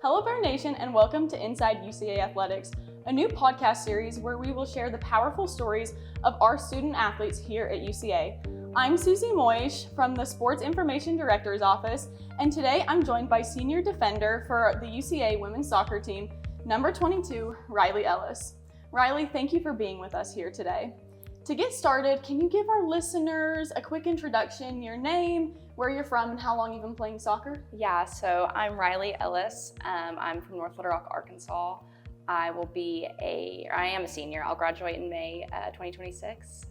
Hello Bear Nation and welcome to Inside UCA Athletics, a new podcast series where we will share the powerful stories of our student athletes here at UCA. I'm Susie Moysh from the Sports Information Director's Office, and today I'm joined by senior defender for the UCA women's soccer team, number 22, Rylee Ellis. Rylee, thank you for being with us here today. To get started, can you give our listeners a quick introduction, your name, where you're from, and how long you've been playing soccer? Yeah, so I'm Rylee Ellis. I'm from North Little Rock, Arkansas. I am a senior. I'll graduate in May 2026.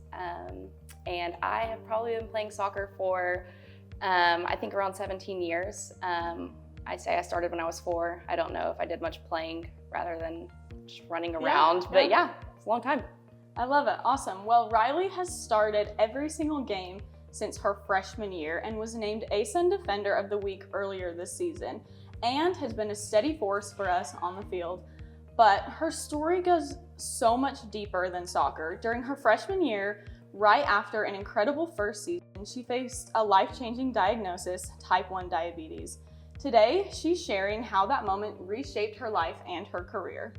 And I have probably been playing soccer for, I think around 17 years. I say I started when I was 4. I don't know if I did much playing rather than just running around, but yeah, it's a long time. I love it. Awesome. Well, Rylee has started every single game since her freshman year and was named ASUN Defender of the Week earlier this season and has been a steady force for us on the field. But her story goes so much deeper than soccer. During her freshman year, right after an incredible first season, she faced a life-changing diagnosis, type 1 diabetes. Today, she's sharing how that moment reshaped her life and her career.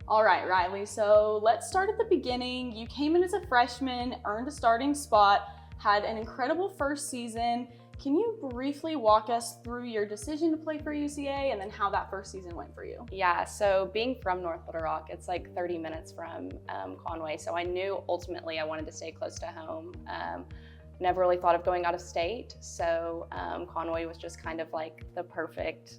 All right, Rylee, so let's start at the beginning. You came in as a freshman, earned a starting spot, had an incredible first season. Can you briefly walk us through your decision to play for UCA and then how that first season went for you? Yeah, so being from North Little Rock, it's like 30 minutes from Conway, so I knew ultimately I wanted to stay close to home. Never really thought of going out of state, so Conway was just kind of like the perfect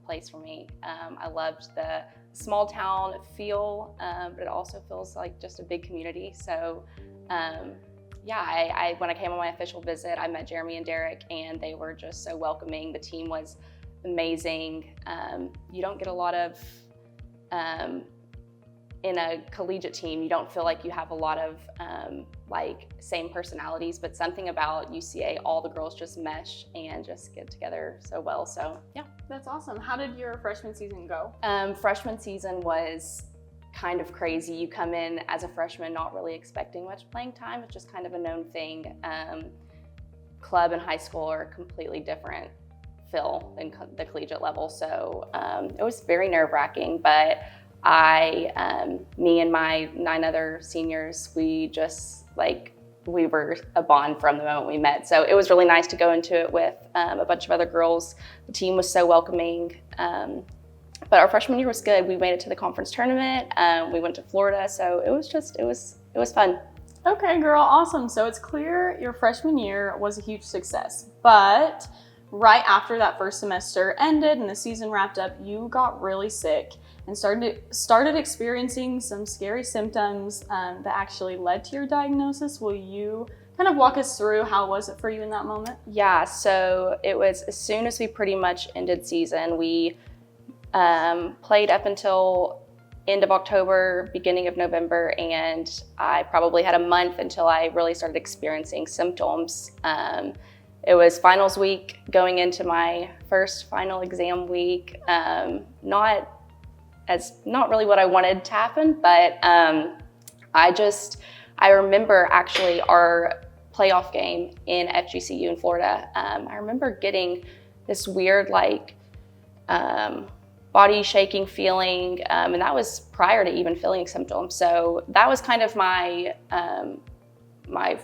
place for me. I loved the small town feel, but it also feels like just a big community. So yeah, when I came on my official visit, I met Jeremy and Derek, and they were just so welcoming. The team was amazing. You don't get a lot of, in a collegiate team, you don't feel like you have a lot of like same personalities, but something about UCA, all the girls just mesh and just get together so well. So yeah. That's awesome. How did your freshman season go? Freshman season was kind of crazy. You come in as a freshman not really expecting much playing time. It's just kind of a known thing. Club and high school are a completely different feel than the collegiate level. So it was very nerve-wracking, but me and my 9 other seniors, we were a bond from the moment we met. So it was really nice to go into it with a bunch of other girls. The team was so welcoming. But our freshman year was good. We made it to the conference tournament. We went to Florida. So it was fun. Okay, girl, awesome. So it's clear your freshman year was a huge success, but right after that first semester ended and the season wrapped up, you got really sick and started experiencing some scary symptoms that actually led to your diagnosis. Will you kind of walk us through how was it for you in that moment? Yeah, so it was as soon as we pretty much ended season, we played up until end of October, beginning of November, and I probably had a month until I really started experiencing symptoms. It was finals week, going into my first final exam week. Not really what I wanted to happen, but I remember actually our playoff game in FGCU in Florida. I remember getting this weird body shaking feeling, and that was prior to even feeling symptoms. So that was kind of my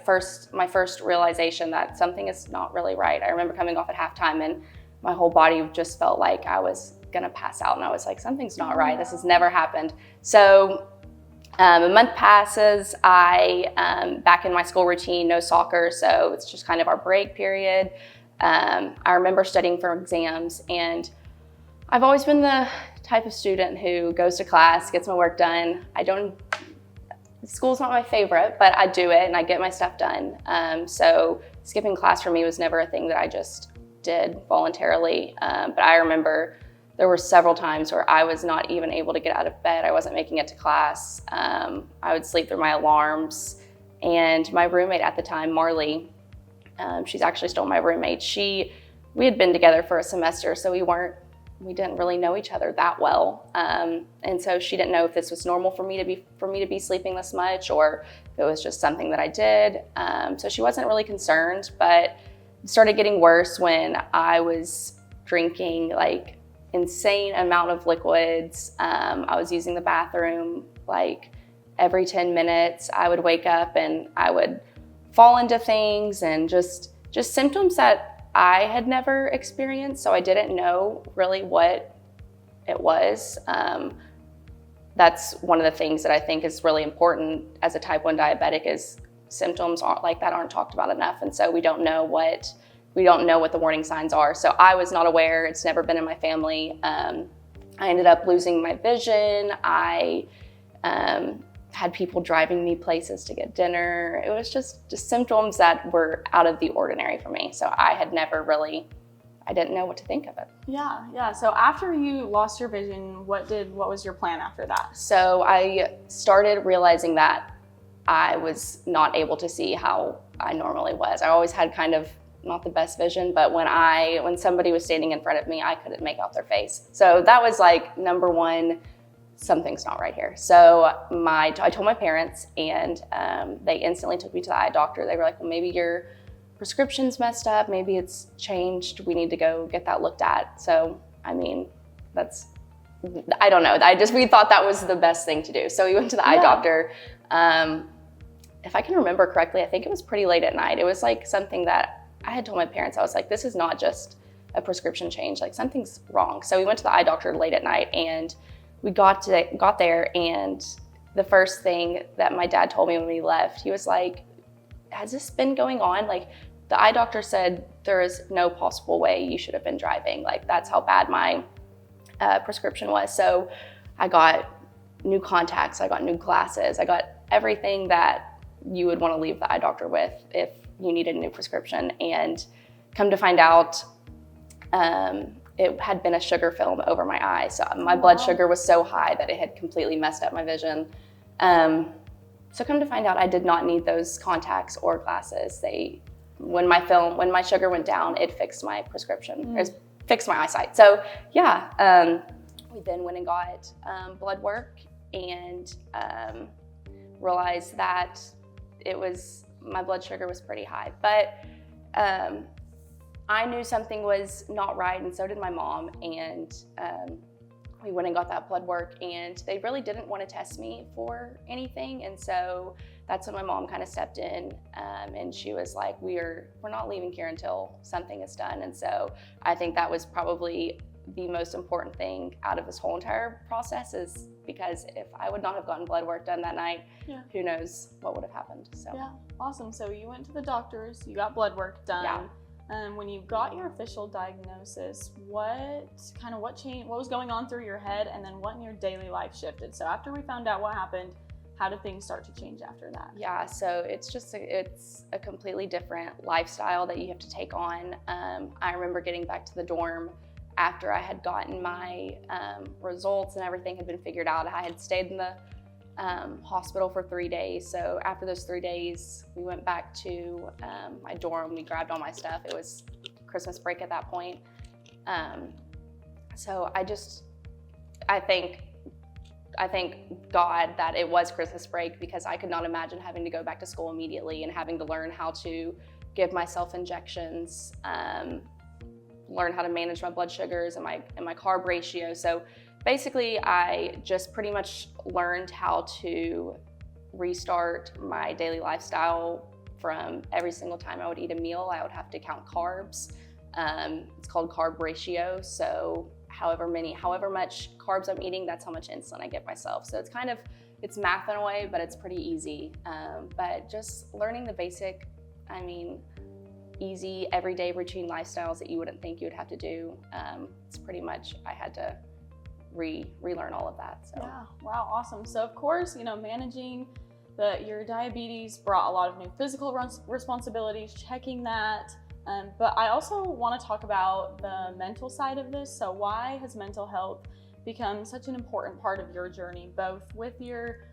first realization that something is not really right. I remember coming off at halftime and my whole body just felt like I was gonna pass out, and I was like, something's not right. This has never happened. So a month passes. I back in my school routine, no soccer, so it's just kind of our break period. I remember studying for exams, and I've always been the type of student who goes to class, gets my work done. School's not my favorite, but I do it and I get my stuff done. So skipping class for me was never a thing that I just did voluntarily. But I remember there were several times where I was not even able to get out of bed. I wasn't making it to class. I would sleep through my alarms. And my roommate at the time, Marley, she's actually still my roommate. We had been together for a semester, so we didn't really know each other that well. And so she didn't know if this was normal for me to be sleeping this much, or if it was just something that I did. So she wasn't really concerned, but it started getting worse when I was drinking like insane amount of liquids. I was using the bathroom like every 10 minutes. I would wake up and I would fall into things, and just symptoms that I had never experienced. So I didn't know really what it was. That's one of the things that I think is really important as a type 1 diabetic, is symptoms like that aren't talked about enough. And so we don't know what the warning signs are. So I was not aware. It's never been in my family. I ended up losing my vision. I had people driving me places to get dinner. It was just symptoms that were out of the ordinary for me. So I didn't know what to think of it. Yeah. So after you lost your vision, what was your plan after that? So I started realizing that I was not able to see how I normally was. I always had kind of not the best vision, but when somebody was standing in front of me, I couldn't make out their face. So that was like number one, something's not right here. So I told my parents, and they instantly took me to the eye doctor. They were like, well, maybe your prescription's messed up, maybe it's changed, we need to go get that looked at. So, I mean, I don't know. We thought that was the best thing to do. So we went to the eye doctor. If I can remember correctly, I think it was pretty late at night. It was like something that I had told my parents. I was like, this is not just a prescription change, like something's wrong. So we went to the eye doctor late at night, and we got there, and the first thing that my dad told me when we left, he was like, has this been going on? Like, the eye doctor said there is no possible way you should have been driving. Like, that's how bad my prescription was. So I got new contacts, I got new glasses, I got everything that you would want to leave the eye doctor with if you needed a new prescription. And come to find out, it had been a sugar film over my eye. So my blood sugar was so high that it had completely messed up my vision. So come to find out, I did not need those contacts or glasses. When my sugar went down, it fixed my prescription, or fixed my eyesight. So yeah, we then went and got blood work, and realized that my blood sugar was pretty high. But I knew something was not right, and so did my mom. And we went and got that blood work, and they really didn't want to test me for anything. And so that's when my mom kind of stepped in, and she was like, we're not leaving here until something is done. And so I think that was probably the most important thing out of this whole entire process, is because if I would not have gotten blood work done that night, who knows what would have happened. So yeah, awesome. So you went to the doctors, you got blood work done. Yeah. When you got your official diagnosis, what changed? What was going on through your head, and then what in your daily life shifted? So after we found out what happened, how did things start to change after that? Yeah, so it's a completely different lifestyle that you have to take on. I remember getting back to the dorm after I had gotten my results and everything had been figured out. I had stayed in the hospital for 3 days. So after those 3 days, we went back to my dorm. We grabbed all my stuff. It was Christmas break at that point. So I thank God that it was Christmas break, because I could not imagine having to go back to school immediately and having to learn how to give myself injections, learn how to manage my blood sugars and my carb ratio. So basically, I just pretty much learned how to restart my daily lifestyle. From every single time I would eat a meal, I would have to count carbs. It's called carb ratio. So however much carbs I'm eating, that's how much insulin I give myself. So it's math in a way, but it's pretty easy. But just learning the basic, easy everyday routine lifestyles that you wouldn't think you would have to do. It's pretty much, I had to relearn all of that. So yeah, wow, awesome. So of course, managing your diabetes brought a lot of new physical responsibilities, checking that. But I also want to talk about the mental side of this. So why has mental health become such an important part of your journey, both with your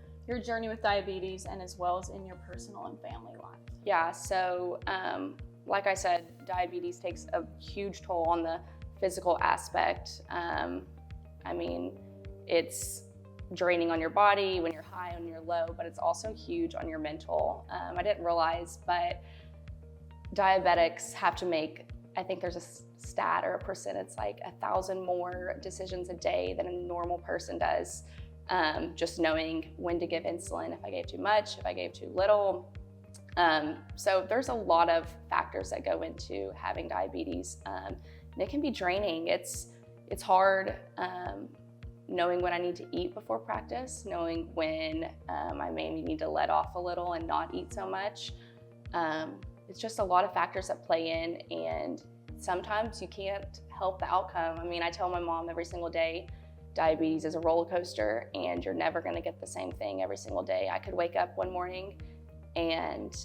journey with diabetes and as well as in your personal and family life? Yeah, so like I said, diabetes takes a huge toll on the physical aspect. It's draining on your body when you're high and you're low, but it's also huge on your mental. I didn't realize, but diabetics have to make I think there's a stat or a percent, it's like 1,000 more decisions a day than a normal person does. Just knowing when to give insulin, if I gave too much, if I gave too little. So there's a lot of factors that go into having diabetes. And it can be draining. It's hard knowing when I need to eat before practice, knowing when I maybe need to let off a little and not eat so much. It's just a lot of factors that play in, and sometimes you can't help the outcome. I mean, I tell my mom every single day, diabetes is a roller coaster and you're never gonna get the same thing every single day. I could wake up one morning and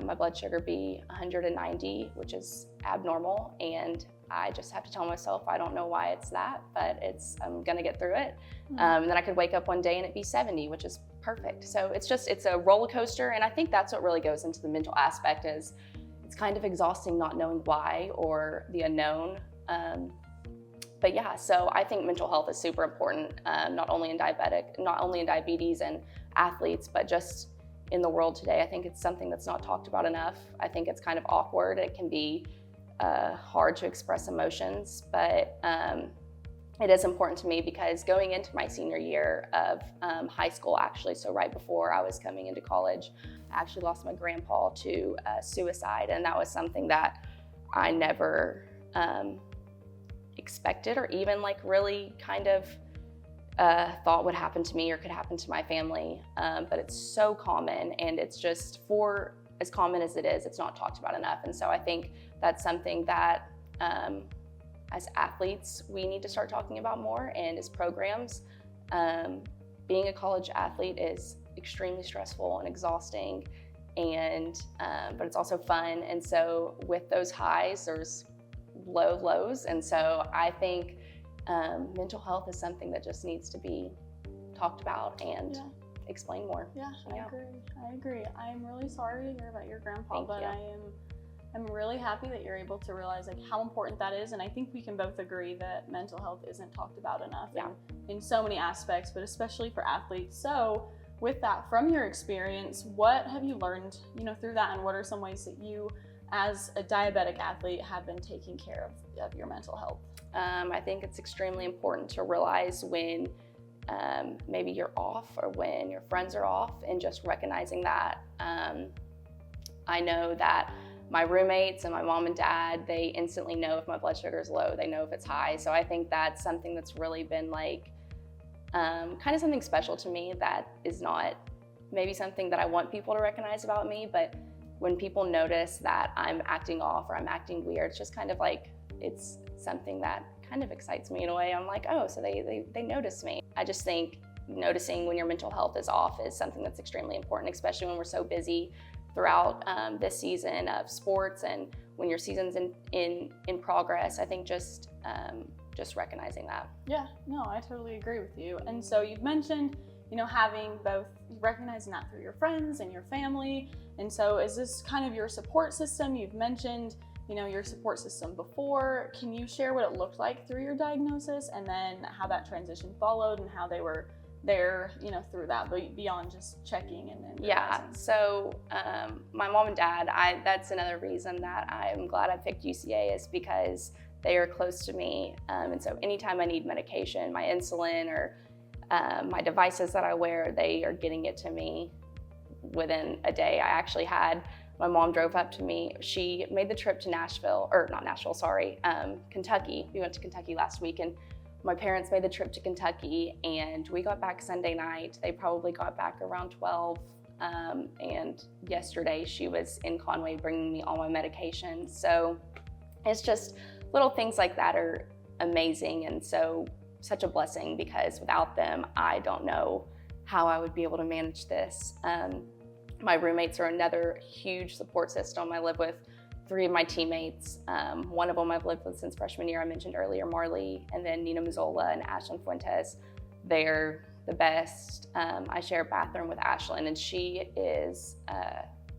my blood sugar be 190, which is abnormal, and I just have to tell myself, I don't know why it's that, but I'm gonna get through it. And then I could wake up one day and it be 70, which is perfect. So it's a roller coaster, and I think that's what really goes into the mental aspect. Is it's kind of exhausting not knowing why or the unknown. But yeah, so I think mental health is super important, not only in diabetes and athletes, but just in the world today. I think it's something that's not talked about enough. I think it's kind of awkward. It can be hard to express emotions, but it is important to me, because going into my senior year of high school, actually, so right before I was coming into college, I actually lost my grandpa to suicide, and that was something that I never expected, or even like really kind of thought would happen to me or could happen to my family. But it's so common, and it's just, for as common as it is, it's not talked about enough. And so I think that's something that as athletes, we need to start talking about more, and as programs. Being a college athlete is extremely stressful and exhausting, and but it's also fun. And so with those highs, there's lows. And so I think mental health is something that just needs to be talked about and explained more. I agree. I'm really sorry to hear about your grandpa, Thank but you. I'm really happy that you're able to realize like how important that is. And I think we can both agree that mental health isn't talked about enough in so many aspects, but especially for athletes. So with that, from your experience, what have you learned, through that, and what are some ways that you, as a diabetic athlete, have been taking care of your mental health? I think it's extremely important to realize when maybe you're off, or when your friends are off, and just recognizing that. I know that my roommates and my mom and dad, they instantly know if my blood sugar is low, they know if it's high. So I think that's something that's really been like kind of something special to me, that is not maybe something that I want people to recognize about me, but when people notice that I'm acting off or I'm acting weird, it's just kind of like, it's something that kind of excites me in a way. I'm like, oh, so they notice me. I just think noticing when your mental health is off is something that's extremely important, especially when we're so busy throughout this season of sports, and when your season's in progress. I think just recognizing that. Yeah, no, I totally agree with you. And so you've mentioned, having both, recognizing that through your friends and your family. And so is this kind of your support system? You've mentioned, your support system before. Can you share what it looked like through your diagnosis, and then how that transition followed, and how they were there, through that, but beyond just checking and then So my mom and dad, that's another reason that I'm glad I picked UCA, is because they are close to me. And so anytime I need medication, my insulin, or my devices that I wear, they are getting it to me within a day. I actually had, my mom drove up to me. She made the trip to Kentucky. We went to Kentucky last week, and my parents made the trip to Kentucky, and we got back Sunday night. They probably got back around 12. And yesterday she was in Conway bringing me all my medication. So it's just little things like that are amazing, and so such a blessing, because without them, I don't know how I would be able to manage this. My roommates are another huge support system. I live with 3 of my teammates. One of them I've lived with since freshman year. I mentioned earlier, Rylee, and then Nina Mazzola and Ashlyn Fuentes. They're the best. I share a bathroom with Ashlyn, and she is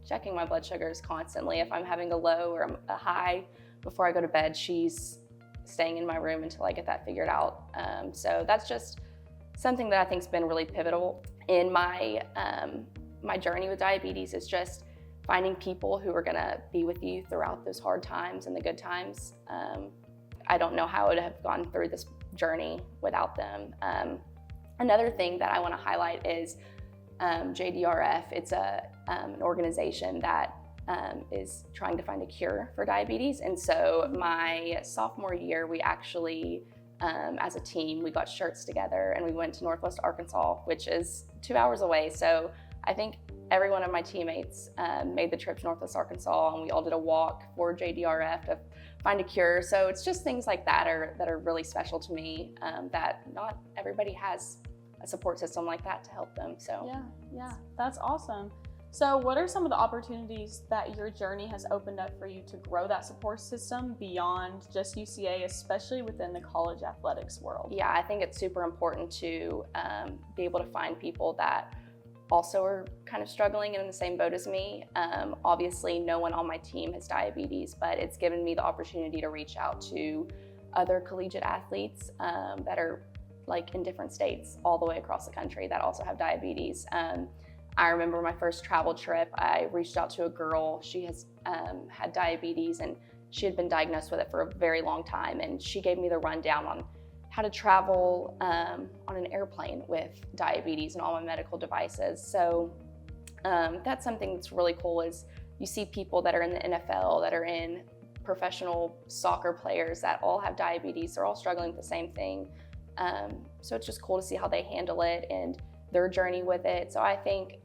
checking my blood sugars constantly. If I'm having a low or a high before I go to bed, she's staying in my room until I get that figured out. So that's just something that I think's been really pivotal in my my journey with diabetes, is just finding people who are gonna be with you throughout those hard times and the good times. I don't know how I would have gone through this journey without them. Another thing that I want to highlight is JDRF. It's an organization that is trying to find a cure for diabetes. And so my sophomore year, we actually, as a team, we got shirts together and we went to Northwest Arkansas, which is 2 hours away. So I think every one of my teammates made the trip to Northwest Arkansas, and we all did a walk for JDRF to find a cure. So it's just things like that are really special to me, that not everybody has a support system like that to help them. So yeah, that's awesome. So what are some of the opportunities that your journey has opened up for you to grow that support system beyond just UCA, especially within the college athletics world? Yeah, I think it's super important to be able to find people that also are kind of struggling and in the same boat as me. Obviously, no one on my team has diabetes, but it's given me the opportunity to reach out to other collegiate athletes that are like in different states all the way across the country that also have diabetes. I remember my first travel trip, I reached out to a girl. She has had diabetes, and she had been diagnosed with it for a very long time. And she gave me the rundown on how to travel on an airplane with diabetes and all my medical devices. So that's something that's really cool, is you see people that are in the NFL, that are in professional soccer players that all have diabetes. They're all struggling with the same thing. So it's just cool to see how they handle it and their journey with it. So I think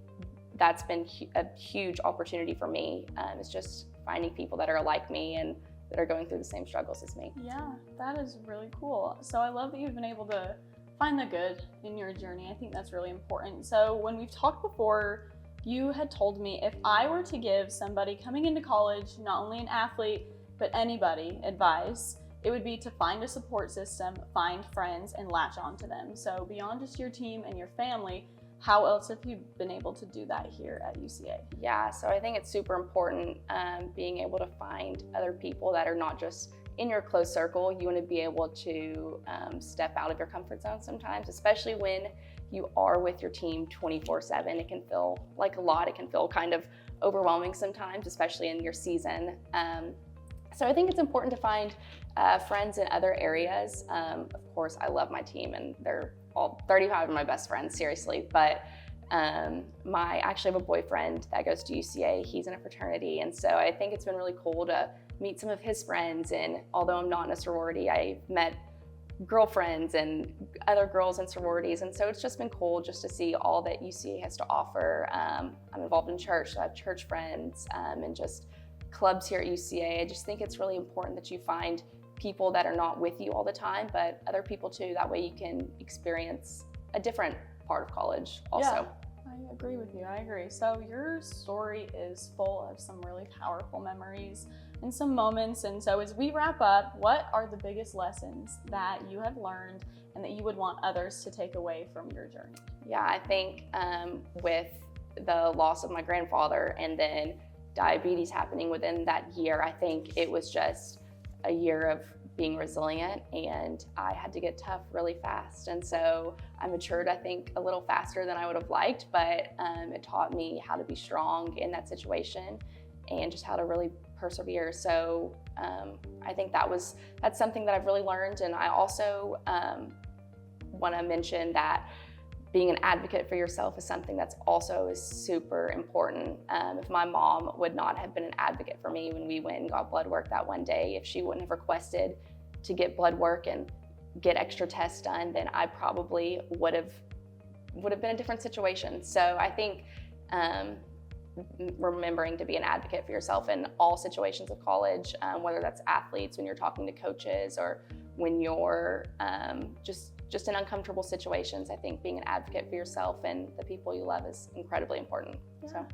that's been a huge opportunity for me, is just finding people that are like me and that are going through the same struggles as me. Yeah, that is really cool. So I love that you've been able to find the good in your journey. I think that's really important. So when we've talked before, you had told me if I were to give somebody coming into college, not only an athlete, but anybody, advice, it would be to find a support system, find friends, and latch onto them. So beyond just your team and your family, how else have you been able to do that here at UCA? Yeah, so I think it's super important being able to find other people that are not just in your close circle. You want to be able to step out of your comfort zone sometimes, especially when you are with your team 24/7. It can feel like a lot. It can feel kind of overwhelming sometimes, especially in your season. So I think it's important to find friends in other areas. Of course, I love my team, and they're all 35 of my best friends, seriously. But I actually have a boyfriend that goes to UCA. He's in a fraternity, and so I think it's been really cool to meet some of his friends. And although I'm not in a sorority, I've met girlfriends and other girls in sororities, and so it's just been cool just to see all that UCA has to offer. I'm involved in church, so I have church friends and just clubs here at UCA. I just think it's really important that you find people that are not with you all the time, but other people too. That way you can experience a different part of college also. Yeah, I agree with you. I agree. So your story is full of some really powerful memories and some moments. And so as we wrap up, what are the biggest lessons that you have learned and that you would want others to take away from your journey? Yeah, I think with the loss of my grandfather and then diabetes happening within that year, I think it was just a year of being resilient, and I had to get tough really fast. And so I matured, I think, a little faster than I would have liked, but it taught me how to be strong in that situation and just how to really persevere. So I think that's something that I've really learned. And I also want to mention that being an advocate for yourself is something that's also is super important. If my mom would not have been an advocate for me when we went and got blood work that one day, if she wouldn't have requested to get blood work and get extra tests done, then I probably would have been a different situation. So I think remembering to be an advocate for yourself in all situations of college, whether that's athletes, when you're talking to coaches, or when you're just in uncomfortable situations, I think being an advocate for yourself and the people you love is incredibly important. Yeah. So,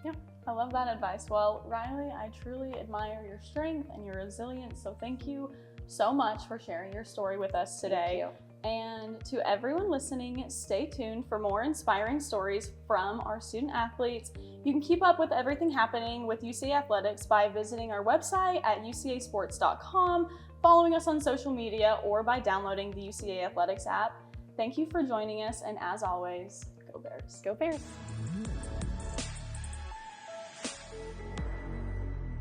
yeah, I love that advice. Well, Rylee, I truly admire your strength and your resilience. So thank you so much for sharing your story with us today. Thank you. And to everyone listening, stay tuned for more inspiring stories from our student athletes. You can keep up with everything happening with UCA Athletics by visiting our website at ucasports.com, following us on social media, or by downloading the UCA Athletics app. Thank you for joining us, and as always, go Bears. Go Bears.